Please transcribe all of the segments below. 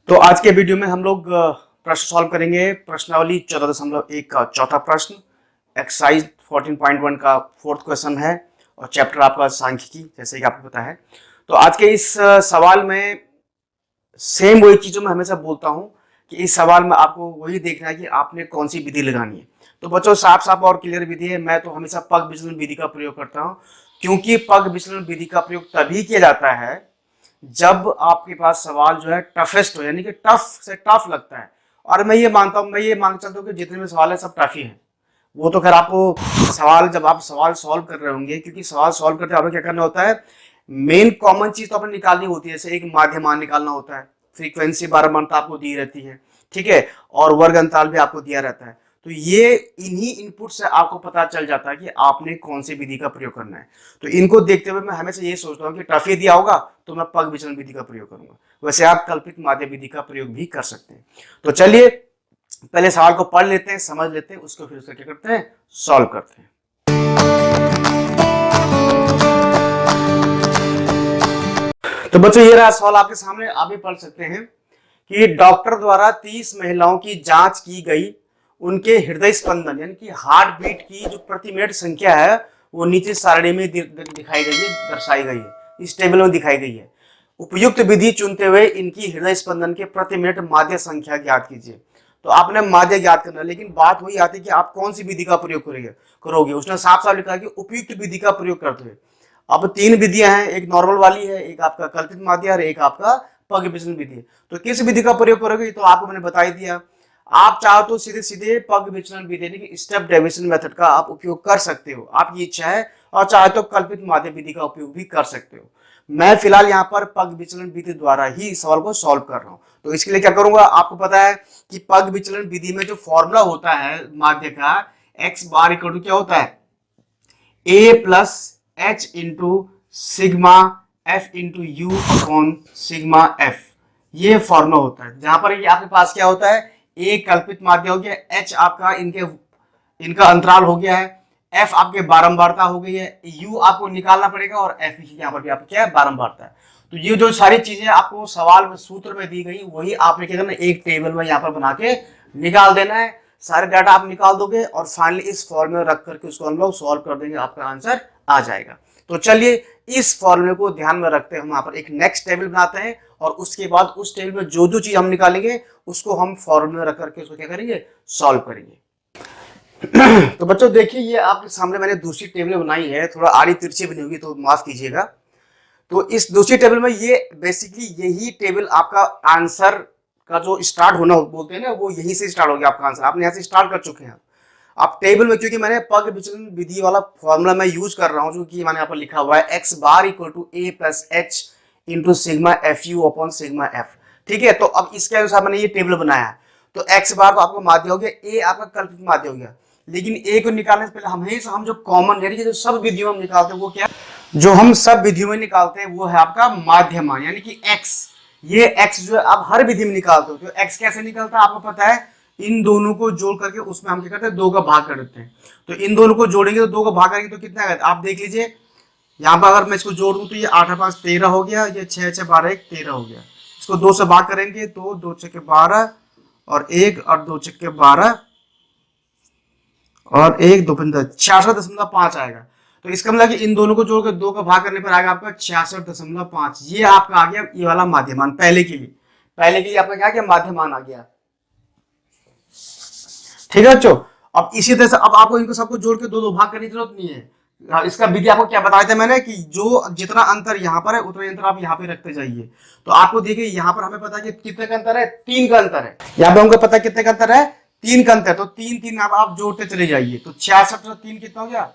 तो आज के वीडियो में हम लोग प्रश्न सॉल्व करेंगे। प्रश्नावली 14.1 का चौथा प्रश्न, एक्सरसाइज 14.1 का फोर्थ क्वेश्चन है और चैप्टर आपका सांख्यिकी, जैसे कि आपको पता है। तो आज के इस सवाल में सेम वही चीजों में हमेशा बोलता हूं कि इस सवाल में आपको वही देखना है कि आपने कौन सी विधि लगानी है। तो बच्चों साफ साफ और क्लियर विधि है। मैं तो हमेशा पग विचलन विधि का प्रयोग करता हूँ, क्योंकि पग विचलन विधि का प्रयोग तभी किया जाता है जब आपके पास सवाल जो है टफेस्ट हो, यानी कि टफ से टफ लगता है। और मैं ये मानता हूँ, मैं ये मान चलता हूँ कि जितने भी सवाल है सब टफ ही है। वो तो खैर आपको सवाल, जब आप सवाल सॉल्व कर रहे होंगे, क्योंकि सवाल सॉल्व करते आपको क्या करना होता है, मेन कॉमन चीज तो आपने निकालनी होती है। जैसे एक माध्यमान निकालना होता है, फ्रीक्वेंसी बारंबारता आपको दी रहती है, ठीक है, और वर्ग अंतराल भी आपको दिया रहता है। तो ये इन्हीं इनपुट से आपको पता चल जाता है कि आपने कौन सी विधि का प्रयोग करना है। तो इनको देखते हुए मैं हमेशा ये सोचता हूँ कि टफ ही दिया होगा तो मैं पग विचलन विधि का प्रयोग करूंगा। वैसे आप कल्पित माध्य विधि का प्रयोग भी कर सकते हैं। तो चलिए पहले सवाल को पढ़ लेते हैं, समझ लेते हैं, उसको फिर उसका क्या करते हैं, सॉल्व करते हैं। तो बच्चों ये रहा सवाल आपके सामने, आप भी पढ़ सकते हैं कि डॉक्टर द्वारा 30 महिलाओं की जांच की गई, उनके हृदय स्पंदन यानी कि हार्ट बीट की जो प्रति मिनट संख्या है वो नीचे सारणी में दिखाई गई है, दर्शाई गई है, इस टेबल में दिखाई गई है। उपयुक्त विधि चुनते हुए इनकी हृदय स्पंदन के प्रति मिनट माध्य संख्या ज्ञात कीजिए। तो आपने माध्य ज्ञात करना, लेकिन बात वही आती है कि आप कौन सी विधि का प्रयोग करोगे। उसने साफ साफ लिखा कि उपयुक्त विधि का प्रयोग करते हुए। अब 3 विधियां हैं, एक नॉर्मल वाली है, एक आपका कल्पित माध्य और एक आपका पग विचलन विधि। तो किस विधि का प्रयोग करोगे तो आपको मैंने बता ही दिया। आप चाहो तो सीधे सीधे पग विचलन विधि यानी कि स्टेप डेविएशन मेथड का आप उपयोग कर सकते हो, आपकी इच्छा है, और चाहे तो कल्पित माध्य विधि का उपयोग भी कर सकते हो। मैं फिलहाल यहाँ पर पग विचलन विधि द्वारा ही सवाल को सॉल्व कर रहा हूँ। तो इसके लिए क्या करूंगा, आपको पता है कि पग विचलन विधि में जो फॉर्मूला होता है माध्य का, एक्स बार इक्वल टू क्या होता है, A plus H into sigma F into U upon sigma F. ये फॉर्मूला होता है, जहां पर ये आपके पास क्या होता है, ए कल्पित माध्य हो गया, एच आपका इनका अंतराल हो गया है, एफ आपके बारंबारता हो गई है, यू आपको निकालना पड़ेगा, और एफ यहाँ पर भी आपको क्या है, बारंबारता है। तो ये जो सारी चीजें आपको सवाल में सूत्र में दी गई, वही आपने क्या करना, एक टेबल में यहाँ पर बना के निकाल देना है। सारे डाटा आप निकाल दोगे और फाइनली इस फॉर्मूले में रख करके उसको हम लोग सॉल्व कर देंगे, आपका आंसर आ जाएगा। तो चलिए इस फॉर्मूले को ध्यान में रखते हैं हम यहाँ पर एक नेक्स्ट टेबल बनाते हैं, और उसके बाद उस टेबल में जो जो चीज हम निकालेंगे उसको हम फॉर्मूले में रख करके उसको क्या करेंगे, सॉल्व करेंगे। तो बच्चों देखिए, ये आपके सामने मैंने दूसरी टेबल बनाई है, थोड़ा आड़ी तिरछी बनी होगी तो माफ कीजिएगा। तो इस दूसरी टेबल में ये बेसिकली यही टेबल आपका आंसर का जो स्टार्ट होना बोलते हैं ना, वो यहीं से स्टार्ट हो गया आपका आंसर, आपने यहाँ से स्टार्ट कर चुके हैं आप टेबल में। क्योंकि मैंने पग विचलन विधि वाला फॉर्मूला मैं यूज कर रहा हूँ, जो कि मैंने यहाँ पर लिखा हुआ है X bar equal to A plus H into sigma F U upon sigma F, ठीक है। तो अब इसके अनुसार मैंने ये टेबल बनाया है। तो एक्स बार तो आपको माध्य हो गया, ए आपका कल्पित माध्य हो गया, लेकिन ए को निकालने से पहले हम जो कॉमन यानी कि जो सब विधियों में निकालते हैं वो क्या, जो हम सब विधियों में निकालते हैं वो है आपका माध्यमान यानी कि एक्स। ये एक्स जो है आप हर विधि में निकालते हो। तो एक्स कैसे निकलता है आपको पता है, इन दोनों को जोड़ करके उसमें हम क्या करते हैं, 2 का भाग कर देते हैं। तो इन दोनों को जोड़ेंगे तो 2 का भाग करेंगे तो कितना आएगा, आप देख लीजिए यहाँ पर। अगर मैं इसको जोड़ दूं तो ये 8 5 13 हो गया, ये 6 6 12 1 13 हो गया। इसको 2 से भाग करेंगे तो 2 6 12 और 1 और 2 6 12 और 1 2 15 66.5 आएगा। तो इसका मतलब कि इन दोनों को जोड़कर 2 का भाग करने पर आएगा आपका 66.5। ये आपका आ गया ये वाला माध्यमान। पहले के लिए आपका क्या गया, माध्यमान आ गया, ठीक है बच्चों। अब इसी तरह से अब आपको इनको सबको जोड़ के 2 भाग करने की जरूरत नहीं है। इसका विधि आपको क्या बताया था मैंने कि जो जितना अंतर यहाँ पर है उतना अंतर आप यहाँ पे रखते जाइए। तो आपको देखिए यहाँ पर हमें पता है कि कितने का अंतर है, 3 का अंतर है। यहाँ पे हमको पता है कितने का अंतर है, 3 का अंतर। तो 3 3 आप जोड़ते चले जाइए। तो 66 और 3 कितना हो गया,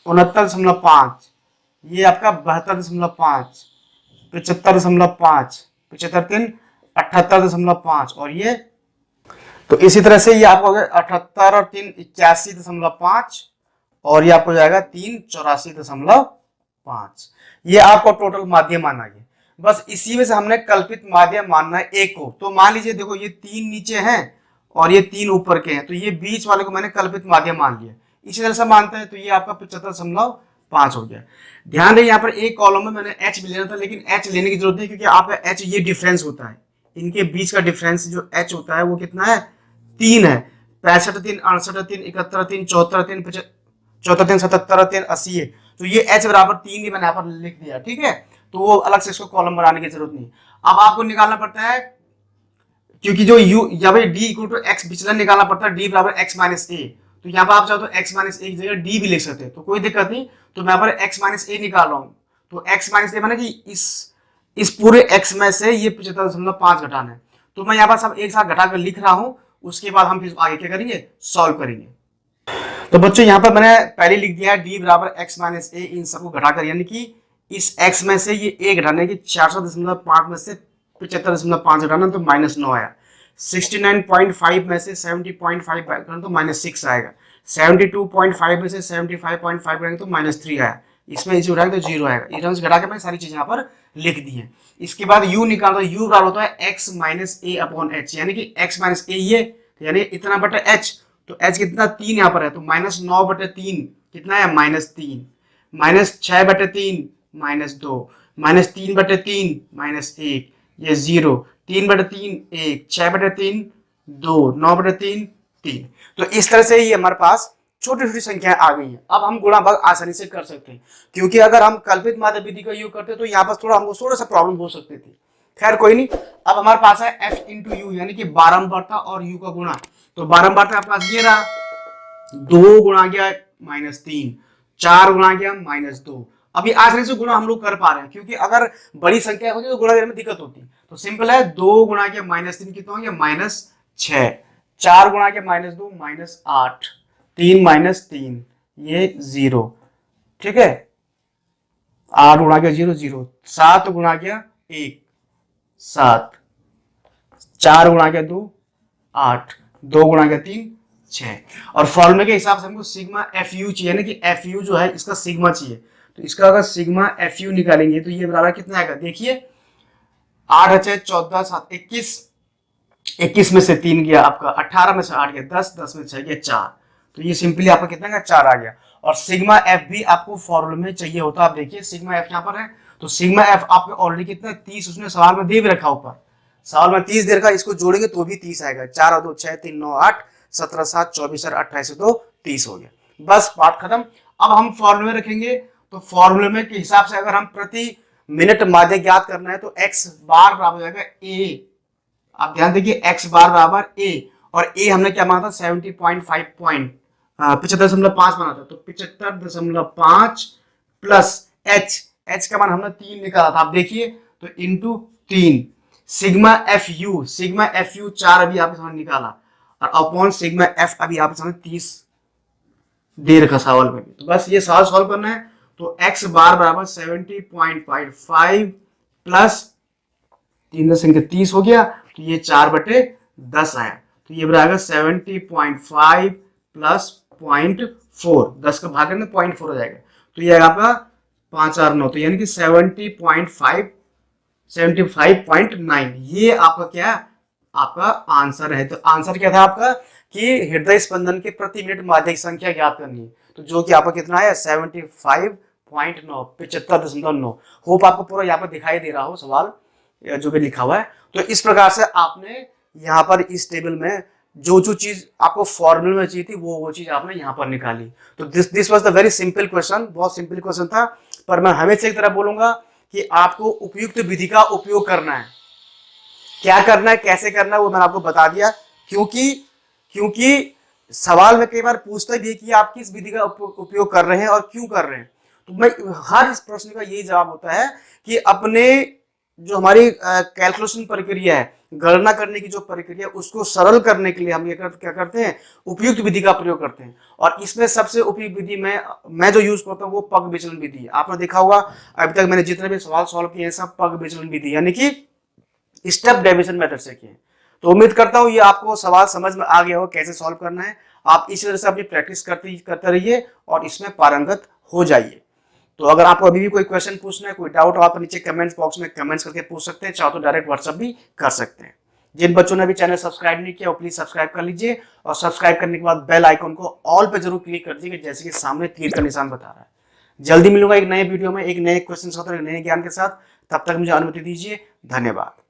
69.5। ये आपका 72.5, 75.5, 75 3 78.5, और ये तो इसी तरह से ये आपको हो गया 78 और 3 81.5, और ये आपको जाएगा 3 84.5। ये आपको टोटल माध्य माना गया। बस इसी में से हमने कल्पित माध्य मानना है एक को। तो मान लीजिए देखो ये 3 नीचे हैं और ये 3 ऊपर के हैं, तो ये बीच वाले को मैंने कल्पित माध्य मान लिया। इसी तरह से मानते हैं तो ये आपका 75.5 हो गया। ध्यान रहे यहाँ पर एक कॉलम में मैंने एच भी लेना था, लेकिन एच लेने की जरूरत नहीं, क्योंकि आपका एच ये डिफरेंस होता है, इनके बीच का डिफरेंस जो h होता है वो कितना है, 3 है। 65 3 68 3 71 3 74 3 74 3 77 3 80 है। तो ये h बराबर 3 ही मैंने यहाँ पर लिख दिया, ठीक है। तो वो अलग से इसको कॉलम बनाने की जरूरत नहीं। अब आपको निकालना पड़ता है, क्योंकि जो u या भाई d इक्वल टू एक्स विचलन निकालना पड़ता है, d बराबर x माइनस ए। तो यहाँ पर आप चाहो तो x माइनस ए की जगह d भी लिख सकते हैं, तो कोई दिक्कत नहीं। तो मैं यहाँ पर x माइनस ए निकाल रहा हूँ। तो x माइनस ए माने कि इस पूरे x में से ये 75.5 घटाना है। तो मैं यहाँ पर सब एक साथ घटा कर लिख रहा हूँ, उसके बाद हम फिर आगे क्या करेंगे, सॉल्व करेंगे। तो बच्चों यहाँ पर मैंने पहले लिख दिया है d बराबर x माइनस ए, इन सबको घटाकर, यानी कि इस x में से ये a घटाने की 400.5 में से 75.5 घटाना तो -9 आया। 69.5 में से 70.5 करना तो -6 आएगा। 72.5 में से 75.5 करेंगे तो -3 आया। इसमें इसे उठाएंगे तो 0 आएगा। ये टर्म्स घटा के मैंने सारी चीजें यहाँ पर लिख दी हैं। इसके बाद u निकालना, u बराबर होता है x माइनस ए अपॉन एच, यानी कि x माइनस ए ये, यानी इतना बटे h। तो h कितना, 3 यहाँ पर है, तो -9 बटे 3 कितना है, -3। -6 बटे 3 -2, -3 बटे 3 -1, ये 0, 3 बटे 3 1, 6 बटे 3 2, 9 बटे 3 3। तो इस तरह से ही हमारे पास छोटी छोटी संख्याएं आ गई हैं। अब हम गुणा भाग आसानी से कर सकते हैं, क्योंकि अगर हम कल्पित माध्य विधि का यूज करते तो यहाँ पर हमको थोड़ा सा प्रॉब्लम हो सकती थी। खैर कोई नहीं। अब हमारे पास है f इंटू यू, यानी कि बारंबारता और u का गुणा। तो बारंबारता आपके पास ये रहा, 2 गुणा गया -3, 4 गुणा गया -2। अभी आसानी से गुणा हम लोग कर पा रहे हैं, क्योंकि अगर बड़ी संख्या होती तो गुणा करने में दिक्कत होती। तो सिंपल है, 2 गुणा के -3 कितना हो गया, -6, 4 गुणा के -2 -8, 3 -3 ये 0, ठीक है। 8 गुणा के 0 0, 7 गुणा के 1 7, 4 गुणा के 2 8, 2 गुणा के 3 6। और फॉर्मूले के हिसाब से हमको सिग्मा एफ यू चाहिए, यानी कि एफ यू जो है इसका सिग्मा चाहिए। तो इसका अगर सिग्मा एफ यू निकालेंगे तो ये बराबर कितना आएगा, देखिए 8 6 14 7 21, 21 में से 3 गया आपका, 18 में से 8 गया 10, 10 में 6 गया 4। तो ये सिंपली आपका कितना गया, 4 आ गया। और सिग्मा एफ भी आपको फॉर्मूले में चाहिए होता, आप देखिए सिग्मा एफ यहाँ पर है। तो सिग्मा एफ आपको ऑलरेडी कितना 30 उसने सवाल में दे भी रखा, ऊपर सवाल में 30 दे रखा, इसको जोड़ेंगे तो भी 30 आएगा। 4 और 2 6 3 9 8 17 7 24 और 28 तो 30 हो गया। बस बात खत्म। अब हम फॉर्मूले में रखेंगे, तो फॉर्मूले में के हिसाब से अगर हम प्रति मिनट माध्य ज्ञात करना है तो x बार बराबर हो जाएगा a। आप ध्यान देखिए x बार बराबर a, और a हमने क्या माना था, 70.5 पॉइंट 75.5 माना था। तो 75.5 प्लस h का मान हमने 3 निकाला था, आप देखिए, तो इंटू 3 सिग्मा एफ यू 4 अभी आपके सामने निकाला, और अपॉन सिग्मा एफ अभी आपके सामने 30 दे रखा सवाल में। तो बस ये सवाल सॉल्व करना है। तो x बार बराबर 70.5 प्लस 3 10 के 30 हो गया, तो ये 4/10 आया। तो ये बराबर 70.5 प्लस 0.4, 10 का भाग करना 0.4 हो जाएगा। तो ये आपका 5 और 9, तो यानी कि 75.9 ये आपका क्या, आपका आंसर है। तो आंसर क्या था आपका, कि हृदय स्पंदन के प्रति मिनट माध्य संख्या ज्ञात करनी है। तो जो कि आपका कितना है, 75.9, 75.9। होप आपको पूरा यहाँ पर दिखाई दे रहा हो सवाल जो भी लिखा हुआ है। तो इस प्रकार से आपने यहाँ पर इस टेबल में जो जो चीज आपको फॉर्मूले में चाहिए थी वो चीज आपने यहाँ पर निकाली। तो this was the very simple question, बहुत सिंपल क्वेश्चन था। पर मैं हमेशा एक तरह बोलूंगा कि आपको उपयुक्त विधि का उपयोग करना है। क्या करना है, कैसे करना है, वो मैंने आपको बता दिया। क्योंकि सवाल में कई बार पूछता भी है कि आप किस विधि का उपयोग कर रहे हैं और क्यों कर रहे हैं। तो मैं हर प्रश्न का यही जवाब होता है कि अपने जो हमारी कैलकुलेशन प्रक्रिया है, गणना करने की जो प्रक्रिया है, उसको सरल करने के लिए हम क्या करते हैं, उपयुक्त विधि का प्रयोग करते हैं। और इसमें सबसे उपयुक्त विधि मैं जो यूज करता हूँ वो पग विचलन विधि है। आपने देखा होगा अभी तक मैंने जितने भी सवाल सॉल्व किए हैं सब पग विचलन विधि यानी कि स्टेप डेविएशन मेथड से किए। तो उम्मीद करता हूँ ये आपको सवाल समझ में आ गया हो कैसे सॉल्व करना है। आप इसी तरह से अपनी प्रैक्टिस करते रहिए और इसमें पारंगत हो जाइए। तो अगर आपको अभी भी कोई क्वेश्चन पूछना है, कोई डाउट हो, आप नीचे कमेंट्स बॉक्स में कमेंट्स करके पूछ सकते हैं, चाहो तो डायरेक्ट व्हाट्सएप भी कर सकते हैं। जिन बच्चों ने अभी चैनल सब्सक्राइब नहीं किया वो प्लीज सब्सक्राइब कर लीजिए, और सब्सक्राइब करने के बाद बेल आइकन को ऑल पे जरूर क्लिक कर दीजिए, जैसे कि सामने तीर का निशान बता रहा है। जल्दी मिलूंगा एक नए वीडियो में एक नए क्वेश्चन के साथ, एक नए ज्ञान के साथ। तब तक मुझे अनुमति दीजिए। धन्यवाद।